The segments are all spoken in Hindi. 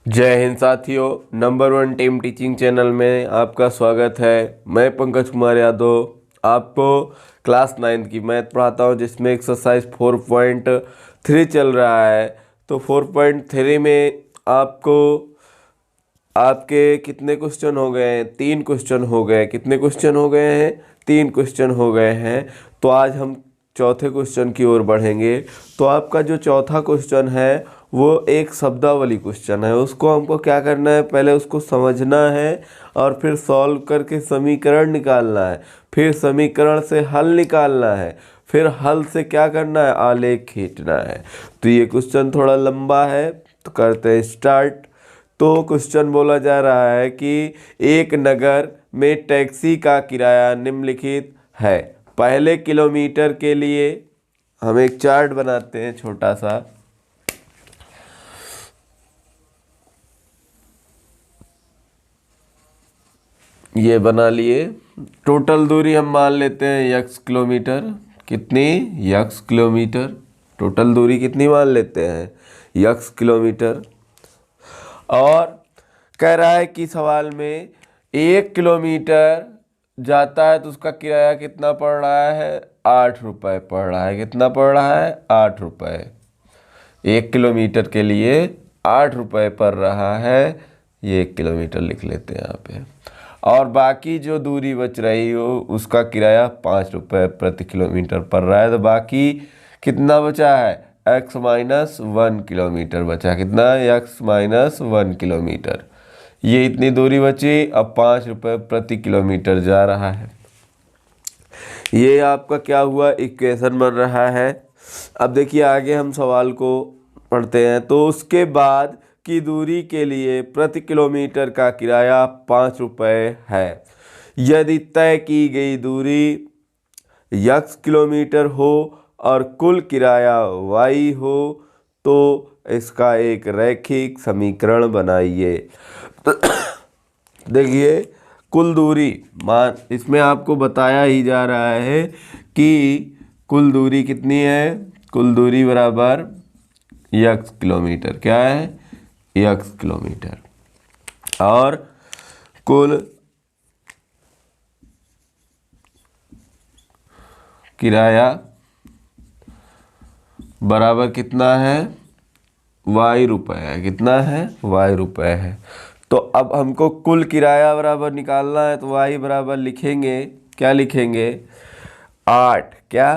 जय हिंद साथियों, number one team teaching channel में आपका स्वागत है। मैं पंकज कुमार यादव आपको क्लास 9 की मैथ पढ़ाता हूं, जिसमें एक्सरसाइज 4.3 चल रहा है। तो 4.3 में आपके कितने क्वेश्चन हो गए हैं? 3 क्वेश्चन हो गए। कितने क्वेश्चन हो गए हैं? 3 क्वेश्चन हो गए हैं। तो आज हम चौथे क्वेश्चन की ओर बढ़ेंगे। तो आपका जो चौथा क्वेश्चन है वो एक शब्दावली क्वेश्चन है। उसको हमको क्या करना है? पहले उसको समझना है और फिर सॉल्व करके समीकरण निकालना है, फिर समीकरण से हल निकालना है, फिर हल से क्या करना है? आलेख खींचना है। तो ये क्वेश्चन थोड़ा लंबा है, तो करते हैं स्टार्ट। तो क्वेश्चन बोला जा रहा है कि एक नगर में टैक्सी का किराया निम्नलिखित है। पहले किलोमीटर के लिए हम एक चार्ट बनाते हैं छोटा सा। ये बना लिए। टोटल दूरी हम मान लेते हैं x किलोमीटर। कितनी? x kilometre. टोटल दूरी कितनी मान लेते हैं? x kilometre. और कह रहा है कि सवाल में 1 किलोमीटर जाता है तो उसका किराया कितना पड़ रहा है? 8 रुपये पड़ रहा है। कितना पड़ रहा है? 8 रुपये। 1 किलोमीटर के लिए 8 रुपये पड़ रहा है। ये 1 किलोमीटर लिख लेते हैं यहाँ पे। और बाकी जो दूरी बच रही हो उसका किराया 5 रुपये प्रति किलोमीटर पड़ रहा है। तो बाकी कितना बचा है? x माइनस 1 किलोमीटर बचा। कितना? x minus 1 kilometre. ये इतनी दूरी बची। अब 5 रुपये प्रति किलोमीटर जा रहा है। ये आपका क्या हुआ? इक्वेशन बन रहा है। अब देखिए आगे हम सवाल को पढ़ते हैं। तो उसके बाद की दूरी के लिए प्रति किलोमीटर का किराया 5 रुपये है। यदि तय की गई दूरी x किलोमीटर हो और कुल किराया y हो तो इसका एक रैखिक समीकरण बनाइए। देखिए कुल दूरी मान, इसमें आपको बताया ही जा रहा है कि कुल दूरी कितनी है? कुल दूरी बराबर x किलोमीटर। क्या है? x kilometre. और कुल किराया बराबर कितना है? y रुपये है। कितना है? y रुपये है। तो अब हमको कुल किराया बराबर निकालना है। तो y बराबर लिखेंगे, क्या लिखेंगे? 8। क्या?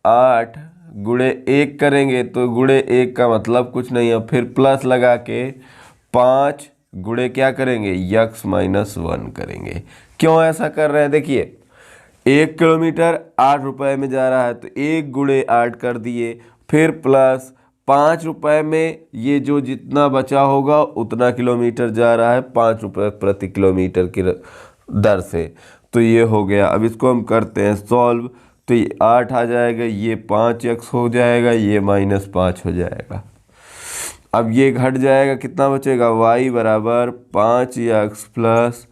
8 गुणे 1 करेंगे तो गुणे 1 का मतलब कुछ नहीं है, फिर प्लस लगा के 5 गुणे क्या करेंगे? x माइनस 1 करेंगे। क्यों ऐसा कर रहे हैं? देखिए 1 किलोमीटर 8 रुपये में जा रहा है तो 1 गुणे 8 कर दिए, फिर प्लस 5 रुपये में ये जो जितना बचा होगा उतना किलोमीटर जा रहा है 5 रुपये प्रति किलोमीटर की दर से। तो ये हो गया। अब इसको हम करते हैं सॉल्व। तो ये 8 आ जाएगा, ये 5x हो जाएगा, ये -5 हो जाएगा। अब ये घट जाएगा, कितना बचेगा? y बराबर 5x प्लस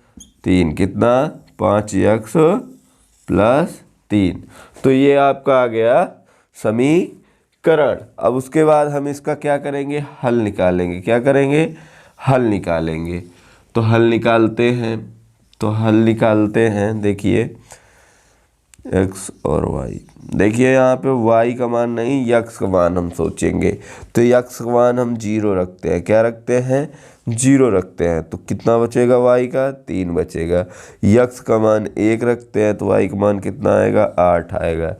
3। कितना? 5x plus 3। तो ये आपका आ गया समीकरण। अब उसके बाद हम इसका क्या करेंगे? हल निकालेंगे। क्या करेंगे? हल निकालेंगे। तो हल निकालते हैं। देखिए x और y। देखिए यहाँ पे y का मान नहीं, x का मान हम सोचेंगे। तो x का मान हम 0 रखते हैं। क्या रखते हैं? 0 रखते हैं। तो कितना बचेगा y का? 3 बचेगा। x का मान 1 रखते हैं तो y का मान कितना आएगा? 8 आएगा।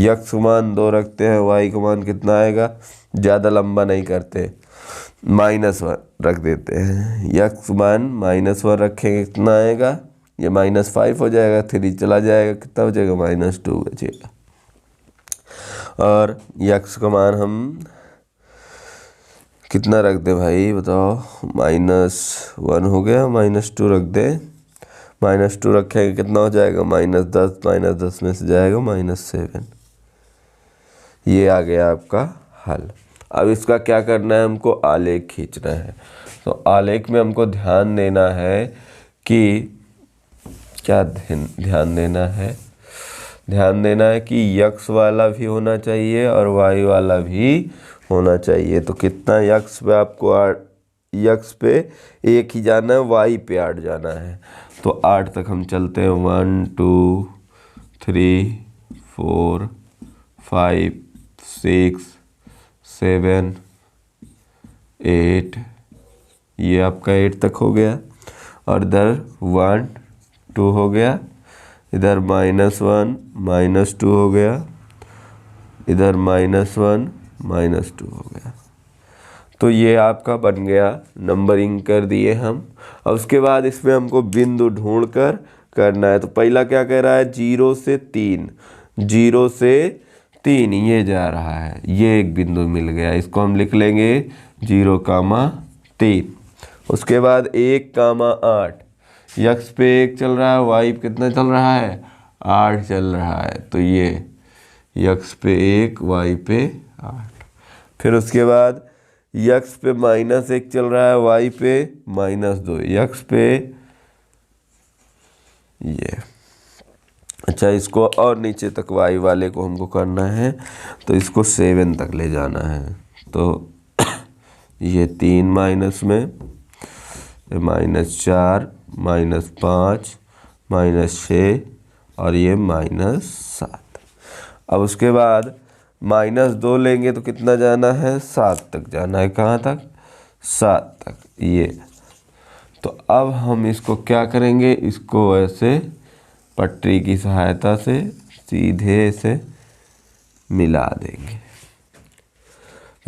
x का मान 2 रखते हैं, y का मान कितना आएगा? ज़्यादा लंबा नहीं करते, -1 रख देते हैं। x मान -1 रखेंगे, कितना आएगा? ये -5 हो जाएगा, 3 चला जाएगा, कितना बचेगा? -2 बचेगा। और x का मान हम कितना रख दे भाई बताओ? -1 हो गया, -2 रख दे। -2 रखेंगे, कितना हो जाएगा? -10। -10 में से जाएगा -7। ये आ गया आपका हल। अब इसका क्या करना है? हमको आलेख खींचना है। तो आलेख में हमको ध्यान देना है कि क्या ध्यान देना है? ध्यान देना है कि x वाला भी होना चाहिए और y वाला भी होना चाहिए। तो कितना x पे आपको यक्स पे 1 ही जाना है, वाई पे 8 जाना है। तो 8 तक हम चलते हैं। 1 2 3 4 5 6 7 8, ये आपका 8 तक हो गया। और इधर 1 2 हो गया, इधर -1 -2 हो गया, इधर -1 -2 हो गया। तो ये आपका बन गया, नंबरिंग कर दिए हम। और उसके बाद इसमें हमको बिंदु ढूंढ कर करना है। तो पहला क्या कह रहा है, 0 से 3, 0 से 3 ये जा रहा है, ये एक बिंदु मिल गया, इसको हम लिख लेंगे 0,3। उसके बाद 1,8, यक्स पे 1 चल रहा है, वाई पे कितना चल रहा है, 8 चल रहा है। तो ये यक्स पे 1, वाई पे 8। फिर उसके बाद यक्स पे -1 चल रहा है, वाई पे -2, यक्स पे ये। अच्छा, इसको और नीचे तक वाई वाले को हमको करना है, तो इसको 7 तक ले जाना है। तो ये 3 माइनस में, -4 -5 -6 और ये -7। अब उसके बाद -2 लेंगे तो कितना जाना है, 7 तक जाना है। कहाँ तक, 7 तक ये। तो अब हम इसको क्या करेंगे, इसको ऐसे पटरी की सहायता से सीधे से मिला देंगे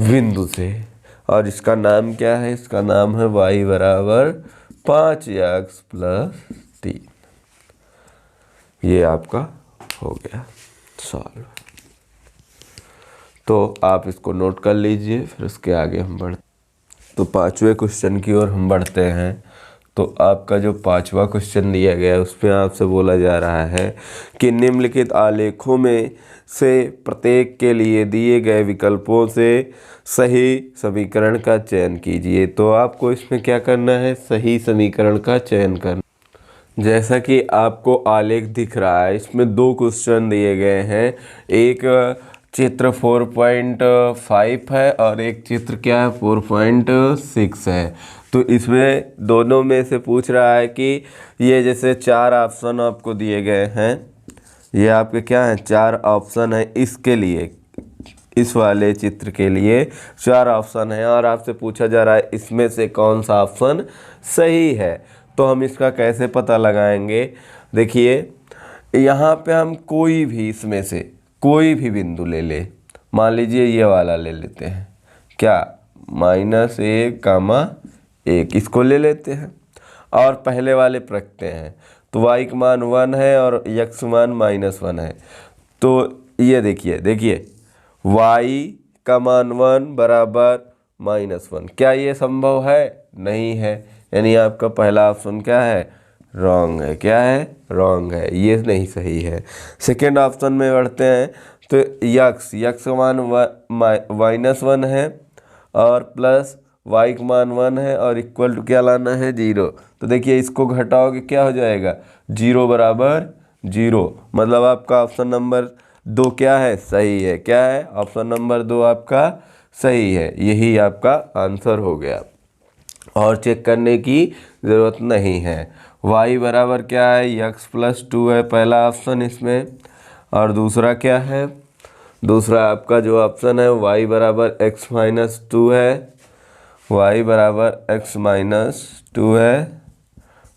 बिंदु से। और इसका नाम क्या है, इसका नाम है y बराबर 5x + 3। ये आपका हो गया सॉल्व। तो आप इसको नोट कर लीजिए, फिर उसके आगे हम बढ़ते। तो 5वें क्वेश्चन की ओर हम बढ़ते हैं। तो आपका जो 5वां क्वेश्चन दिया गया है उसमें आपसे बोला जा रहा है कि निम्नलिखित आलेखों में से प्रत्येक के लिए दिए गए विकल्पों से सही समीकरण का चयन कीजिए। तो आपको इसमें क्या करना है, सही समीकरण का चयन करना। जैसा कि आपको आलेख दिख रहा है, इसमें 2 क्वेश्चन दिए गए हैं। एक चित्र 4.5 है और एक चित्र क्या है, 4.6 है। तो इसमें दोनों में से पूछ रहा है कि ये जैसे 4 ऑप्शन आपको दिए गए हैं, ये आपके क्या हैं, 4 ऑप्शन है इसके लिए, इस वाले चित्र के लिए 4 ऑप्शन है और आपसे पूछा जा रहा है इसमें से कौन सा ऑप्शन सही है। तो हम इसका कैसे पता लगाएंगे, देखिए यहाँ पे हम कोई भी इसमें से कोई भी बिंदु ले ले। मान लीजिए ये वाला ले लेते हैं, क्या, -1,1 इसको ले लेते हैं और पहले वाले पर रखते हैं। तो y का मान 1 है और x मान -1 है। तो ये देखिए y का मान 1 बराबर -1, क्या ये संभव है, नहीं है। यानी आपका पहला ऑप्शन क्या है, रॉन्ग है। क्या है, रॉन्ग है, ये नहीं सही है। सेकेंड ऑप्शन में बढ़ते हैं। तो यक्स का मान -1 है और प्लस y का मान 1 है और इक्वल टू क्या लाना है, 0। तो देखिए इसको घटाओगे क्या हो जाएगा, 0 बराबर 0। मतलब आपका ऑप्शन नंबर 2 क्या है, सही है। क्या है, ऑप्शन नंबर 2 आपका सही है। यही आपका आंसर हो गया और चेक करने की ज़रूरत नहीं है। y बराबर क्या है, x + 2 है पहला ऑप्शन इसमें। और दूसरा क्या है, दूसरा आपका जो ऑप्शन है y बराबर x - 2 है, y बराबर x - 2 है।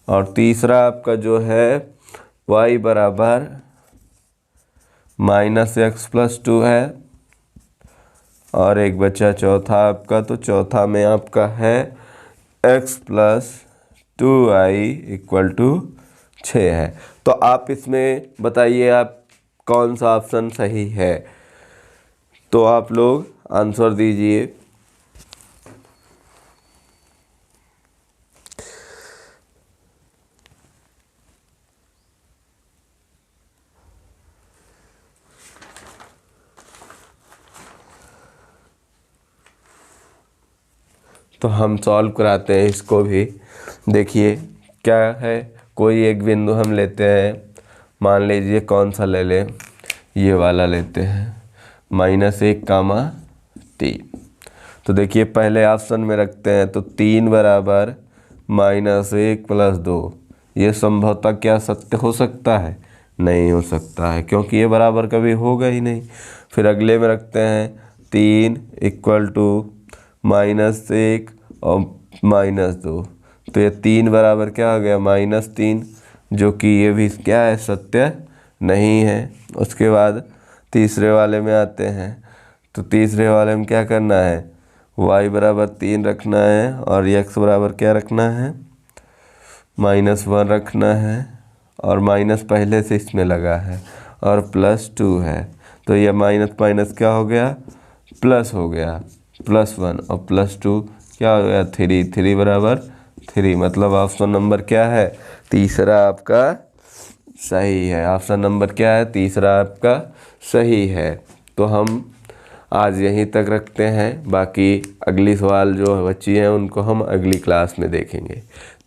और तीसरा आपका जो है y बराबर -x + 2 है। और एक बचा चौथा आपका, तो चौथा में आपका है x + 2y = 6 है। तो आप इसमें बताइए आप कौन सा ऑप्शन सही है, तो आप लोग आंसर दीजिए। तो हम सॉल्व कराते हैं इसको भी। देखिए क्या है, कोई एक बिंदु हम लेते हैं, मान लीजिए कौन सा ले लें, ये वाला लेते हैं, -1,3। तो देखिए पहले ऑप्शन में रखते हैं, तो 3 बराबर -1 + 2, ये संभवतः क्या सत्य हो सकता है? नहीं हो सकता है, क्योंकि ये बराबर कभी होगा ही नहीं। फिर अगले में रखते हैं 3 = -1 और -2, तो ये 3 बराबर क्या हो गया? -3, जो कि ये भी क्या है? सत्य नहीं है। उसके बाद तीसरे वाले में आते हैं, तो तीसरे वाले में क्या करना है? y बराबर 3 रखना है और x बराबर क्या रखना है? -1 रखना है, और माइनस पहले से इसमें लगा है और +2 है, तो यह माइनस माइनस क्या हो गया? प्लस हो गया, +1 और +2 क्या हो गया? 3, 3 बराबर 3, मतलब ऑप्शन नंबर क्या है? तीसरा आपका सही है। ऑप्शन नंबर क्या है? तीसरा आपका सही है। तो हम आज यहीं तक रखते हैं, बाकी अगली सवाल जो बची हैं उनको हम अगली क्लास में देखेंगे।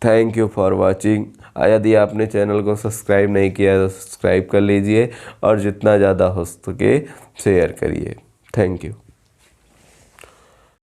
Thank you for watching. यदि आपने चैनल को सब्सक्राइब नहीं किया तो सब्सक्राइब कर लीजिए और जितना ज़्यादा हो सके शेयर करिए। Thank you.